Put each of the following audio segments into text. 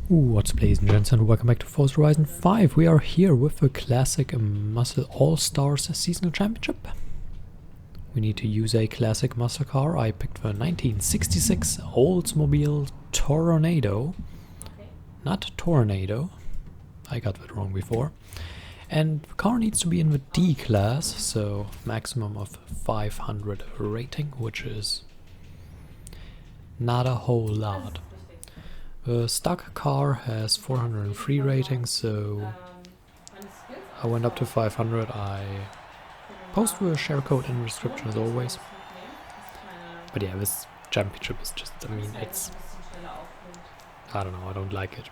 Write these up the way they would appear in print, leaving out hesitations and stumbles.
What's up, ladies and gents, and welcome back to Forza Horizon 5. We are here with the classic Muscle All-Stars Seasonal Championship. We need to use a classic muscle car. I picked the 1966 Oldsmobile Tornado. Not Tornado. I got that wrong before. And the car needs to be in the D class, so maximum of 500 rating, which is not a whole lot. The stock car has 403 ratings, so I went up to 500. I post the share code in the description as always. But yeah, this championship is just, I mean, it's, I don't know, I don't like it.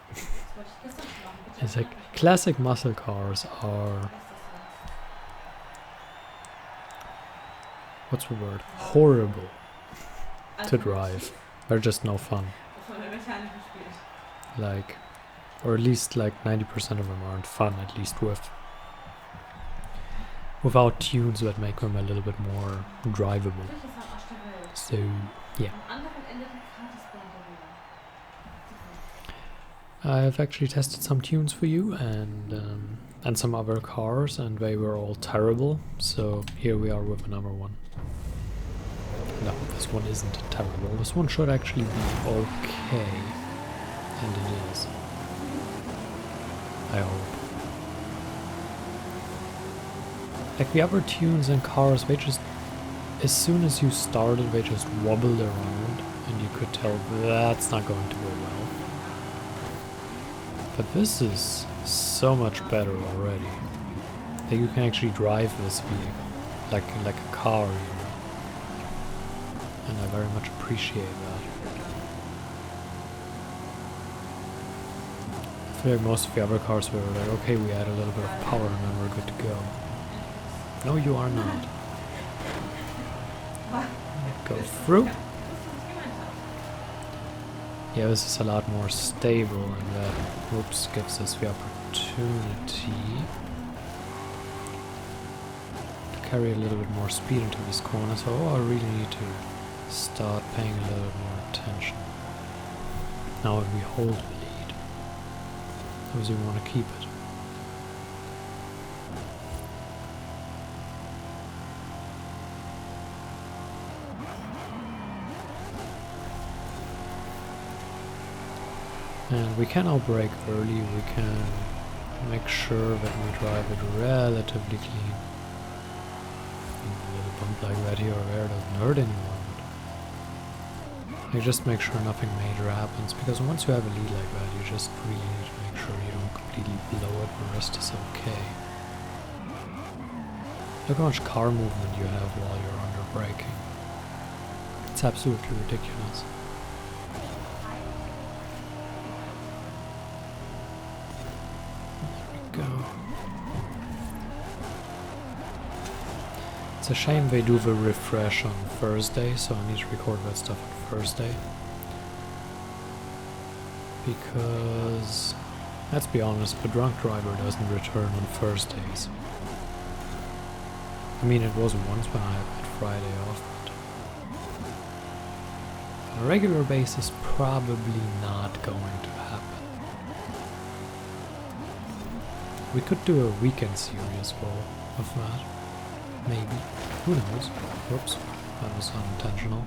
It's like classic muscle cars are, what's the word, horrible to drive. They're just no fun. Like, or at least like 90% of them aren't fun, at least without tunes that make them a little bit more drivable. So yeah, I've actually tested some tunes for you and some other cars, and they were all terrible. So here we are with another one. No, this one isn't terrible. This one should actually be okay. And it is. I hope. Like the other tunes and cars, they just, as soon as you started, they just wobbled around, and you could tell that's not going to go well. But this is so much better already. Like you can actually drive this vehicle like a car, you know. And I very much appreciate that. I feel like most of the other cars were like, okay, we add a little bit of power and then we're good to go. No, you are not. Go through. Yeah, this is a lot more stable, and that, whoops, gives us the opportunity to carry a little bit more speed into these corners. Oh, I really need to start paying a little bit more attention. Now that we hold the lead, because we want to keep it. And we can outbrake early, we can make sure that we drive it relatively clean. A little bump like that here or there doesn't hurt anyone. You just make sure nothing major happens, because once you have a lead like that, you just really need to make sure you don't completely blow it, the rest is okay. Look how much car movement you have while you're under braking. It's absolutely ridiculous. Go. It's a shame they do the refresh on Thursday, so I need to record that stuff on Thursday. Because, let's be honest, the drunk driver doesn't return on Thursdays. I mean, it was once when I had Friday off, but on a regular basis, probably not going to happen. We could do a weekend series of that. Maybe. Who knows? Whoops. That was unintentional.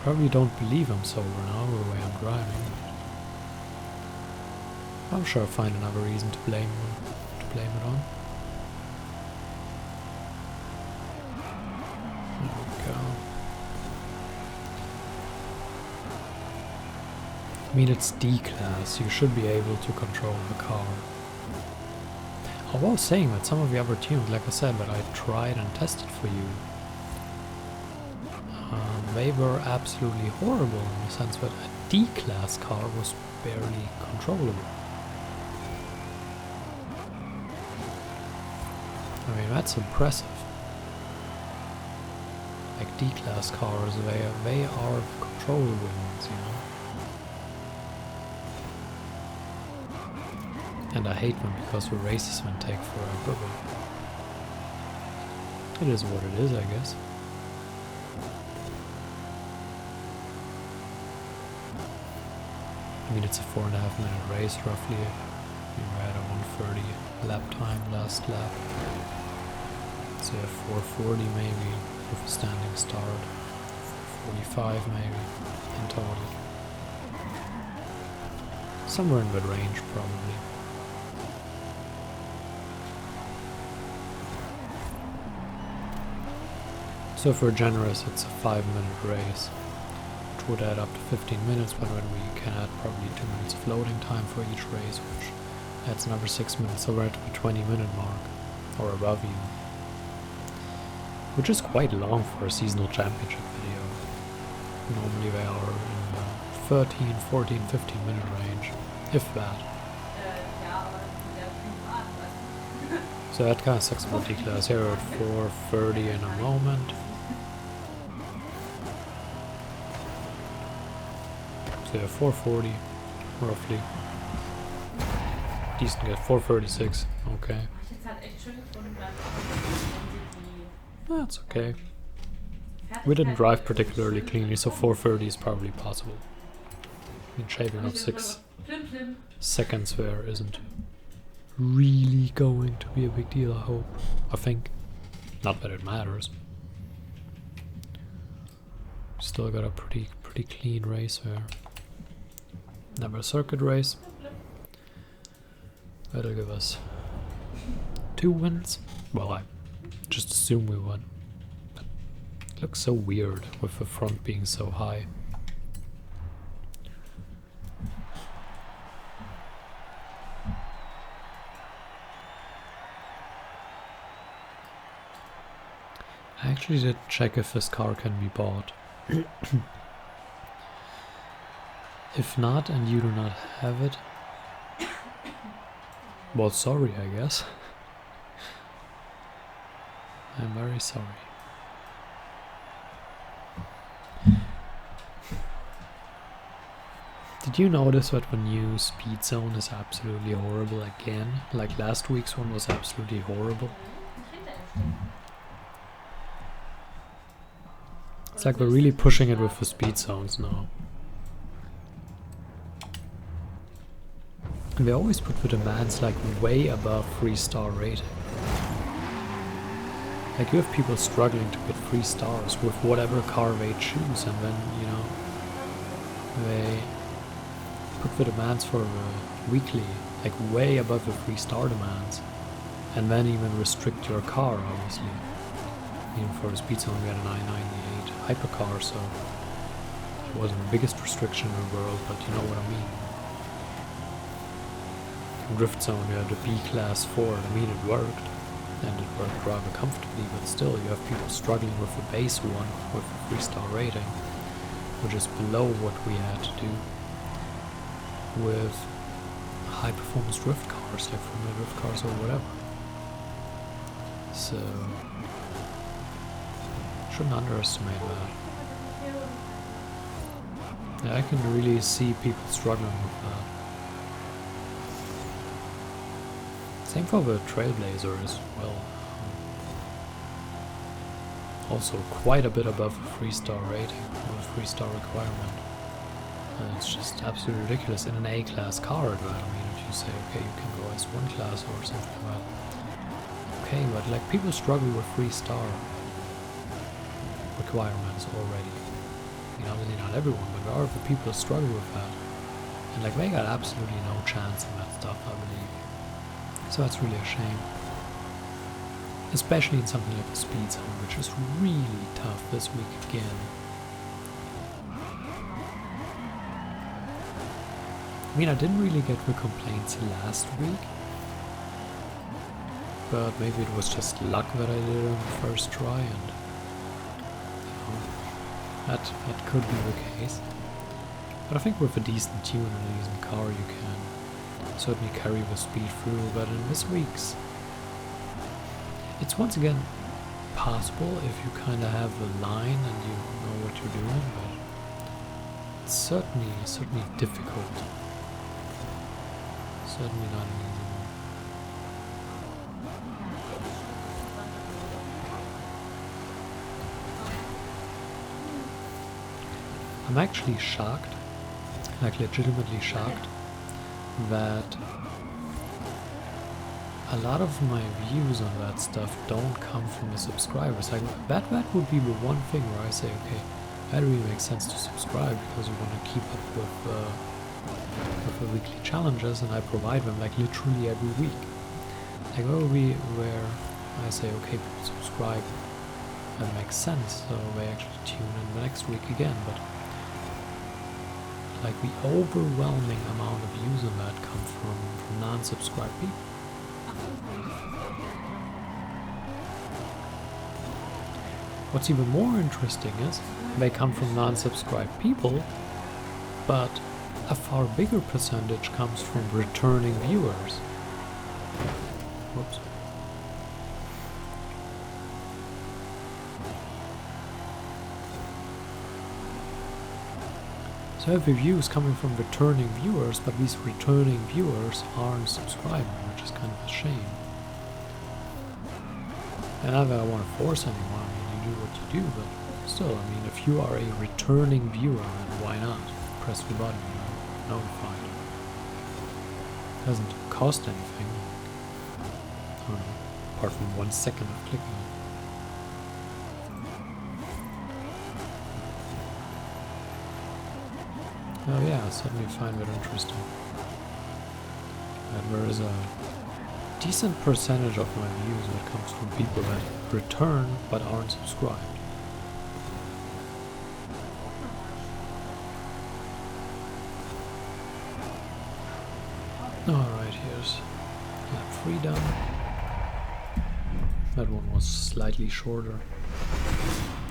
Probably don't believe I'm sober now, the way I'm driving. I'm sure I'll find another reason to blame it on. There we go. I mean, it's D class, you should be able to control the car. I was saying that some of the other tunes, like I said, that I tried and tested for you, they were absolutely horrible in the sense that a D class car was barely controllable. I mean, that's impressive. Like D class cars, they are controllable ones, you know. And I hate them because the races can take forever, but it is what it is, I guess. I mean, it's a 4.5 minute race roughly. We were at a 1:30 lap time last lap. So 4:40 maybe with a standing start. 4:45 maybe in total. Somewhere in that range probably. So if we're generous, it's a 5-minute race, which would add up to 15 minutes, but when we can add probably 2 minutes of loading time for each race, which adds another 6 minutes, so we're at the 20-minute mark, or above even. Which is quite long for a seasonal championship video. Normally they are in the 13, 14, 15 minute range, if that. So that kind of sucks about D-Class. Here at 4:30 in a moment. So yeah, 4:40 roughly. Decent get 4:36. Okay. That's okay. We didn't drive particularly cleanly, so 4:30 is probably possible. I mean, shaving off 6 seconds there isn't really going to be a big deal, I hope. I think. Not that it matters. Still got a pretty clean race there. Never a circuit race. That'll give us 2 wins. Well, I just assume we won. But it looks so weird with the front being so high. I actually did check if this car can be bought. If not, and you do not have it, well, sorry, I guess. I'm very sorry. Did you notice that the new speed zone is absolutely horrible again? Like last week's one was absolutely horrible. It's like we're really pushing it with the speed zones now. And they always put the demands like way above 3-star rating. Like you have people struggling to get 3 stars with whatever car they choose, and then, you know, they put the demands for the weekly like way above the 3-star demands, and then even restrict your car, obviously. Even for the speed zone we had a 998 hypercar, so it wasn't the biggest restriction in the world, but you know what I mean. Drift zone, you had the B-Class Ford. I mean, it worked, and it worked rather comfortably, but still you have people struggling with the base one with a 3-star rating, which is below what we had to do with high performance drift cars, like Formula Drift cars or whatever. So shouldn't underestimate that. Yeah, I can really see people struggling with that. Same for the Trailblazer as well. Also quite a bit above a 3-star rating, or a 3-star requirement. And it's just absolutely ridiculous in an A-class car. Right? I mean, if you say, okay, you can go as 1 class or something like that. Okay, but like people struggle with 3-star requirements already. You know, obviously not everyone, but there are the people that struggle with that. And like they got absolutely no chance in that stuff, I believe. So that's really a shame. Especially in something like the speed zone, which is really tough this week again. I mean, I didn't really get the complaints last week, but maybe it was just luck that I did it on the first try, and you know, that could be the case. But I think with a decent tune and a decent car, you can certainly carry the speed through. But in this week's, it's once again possible if you kind of have a line and you know what you're doing, but it's certainly difficult. Certainly not an easy one. I'm actually shocked like legitimately shocked that a lot of my views on that stuff don't come from the subscribers. Like that would be the one thing where I say, okay, that really makes sense to subscribe because you want to keep up with the weekly challenges, and I provide them like literally every week. Like where I say, okay, people subscribe, that makes sense, so they actually tune in the next week again. But like the overwhelming amount of views on that come from non-subscribed people. What's even more interesting is they come from non-subscribed people, but a far bigger percentage comes from returning viewers. Whoops. So I have reviews coming from returning viewers, but these returning viewers aren't subscribing, which is kind of a shame. And not that I want to force anyone, I mean, you do what you do, but still, I mean, if you are a returning viewer, then why not? Press the button, you know, notified. It doesn't cost anything, I don't know, apart from 1 second of clicking. Oh yeah, I certainly find it interesting that there is a decent percentage of my views that comes from people that return but aren't subscribed. Alright, here's lap 3 done. That one was slightly shorter.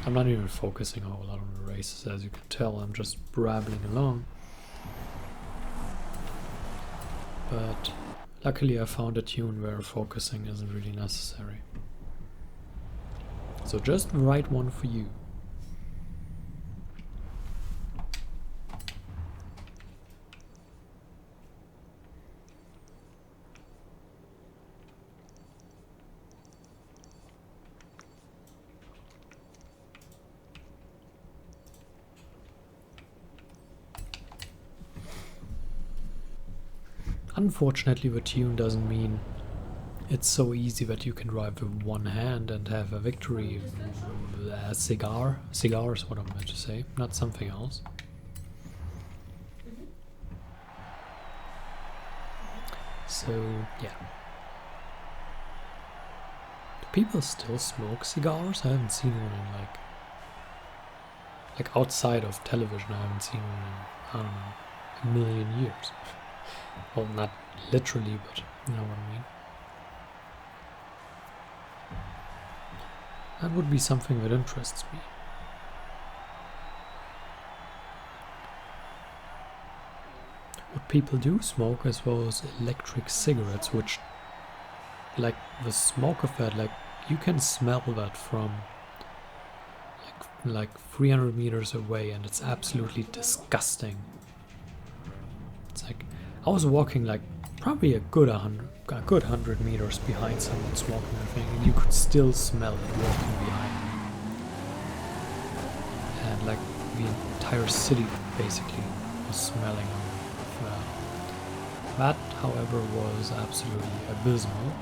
I'm not even focusing a whole lot on the races, as you can tell, I'm just brabbling along. But luckily I found a tune where focusing isn't really necessary. So just the right one for you. Unfortunately, the tune doesn't mean it's so easy that you can drive with one hand and have a victory. Cigar is what I'm meant to say, not something else. So, yeah. Do people still smoke cigars? I haven't seen one in like outside of television, I haven't seen one in, I don't know, a million years. Well, not literally, but you know what I mean. That would be something that interests me. What people do smoke is those electric cigarettes, which, like the smoke of that, like you can smell that from like 300 meters away, and it's absolutely disgusting. It's like I was walking like probably a good 100 meters behind someone smoking that thing, and you could still smell it walking behind me. And like the entire city basically was smelling of that, however, was absolutely abysmal.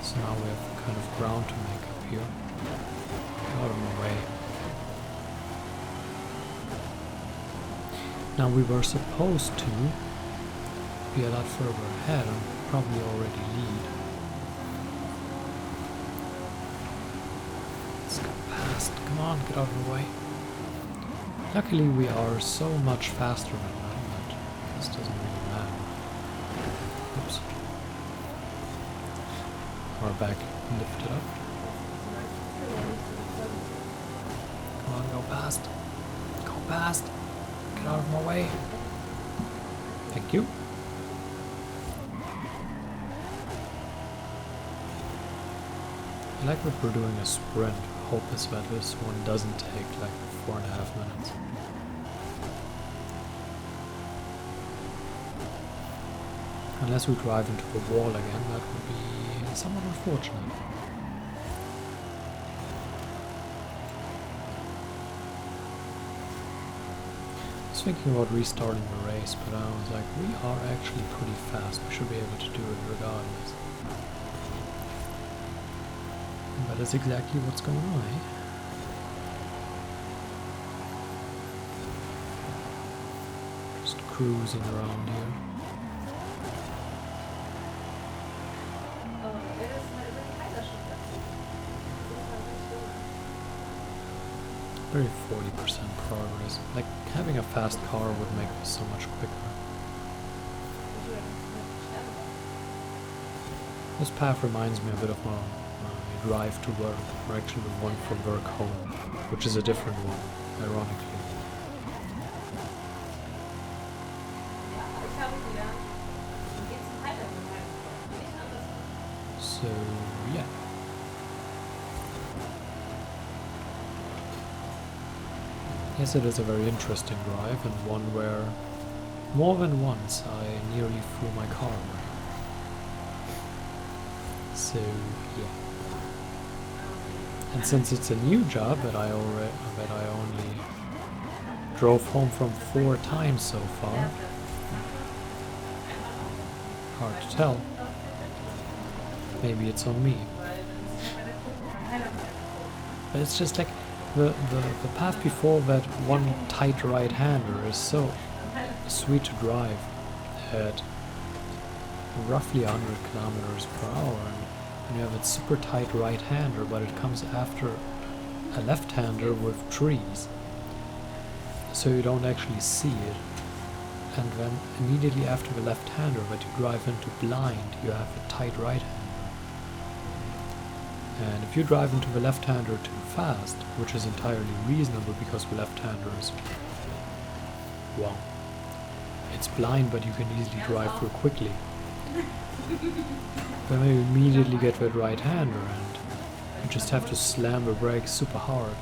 So now we have kind of ground to make up here. Get out of my way. Now we were supposed to be a lot further ahead and probably already lead. Let's go past. Come on, get out of the way. Luckily we are so much faster than them that this doesn't really matter. Oops. Our back lifted up. Come on, go past. Go past. Get out of my way. Thank you. I like that we're doing a sprint. Hope is that this one doesn't take like 4.5 minutes. Unless we drive into a wall again, that would be somewhat unfortunate. was thinking about restarting the race, but I was like, we are actually pretty fast. We should be able to do it regardless. And that is exactly what's going on, eh? Just cruising around here. Very 40% progress. Like, having a fast car would make this so much quicker. This path reminds me a bit of my drive to work, or actually the one from work home, which is a different one, ironically. So, yeah. Yes, it is a very interesting drive, and one where more than once I nearly threw my car away. So, yeah. And since it's a new job that I only drove home from 4 times so far, hard to tell. Maybe it's on me. But it's just like the path before that one tight right-hander is so sweet to drive at roughly 100 kilometers per hour, and you have a super tight right-hander, but it comes after a left-hander with trees, so you don't actually see it. And then immediately after the left-hander that you drive into blind, you have a tight right-hander. And if you drive into the left-hander too fast, which is entirely reasonable because the left-hander is, well, it's blind, but you can easily drive through quickly. Then you immediately get that right-hander, and you just have to slam the brakes super hard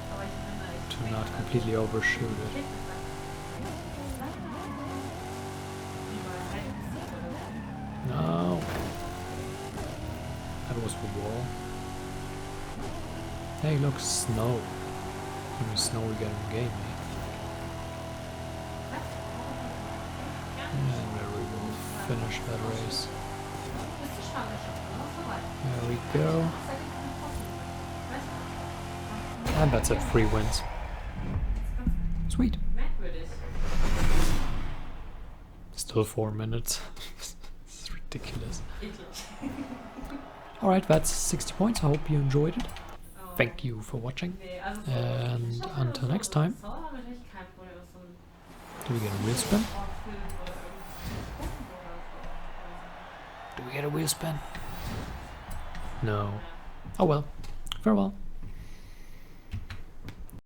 to not completely overshoot it. No, that was the wall. Hey, look, snow. How much snow we get in the game, eh? And there we will finish that race. There we go. And that's it, 3 wins. Sweet. Still 4 minutes. It's ridiculous. Alright, that's 60 points. I hope you enjoyed it. Thank you for watching, and until next time. Do we get a wheel spin? Do we get a wheel spin? No. Oh well. Farewell.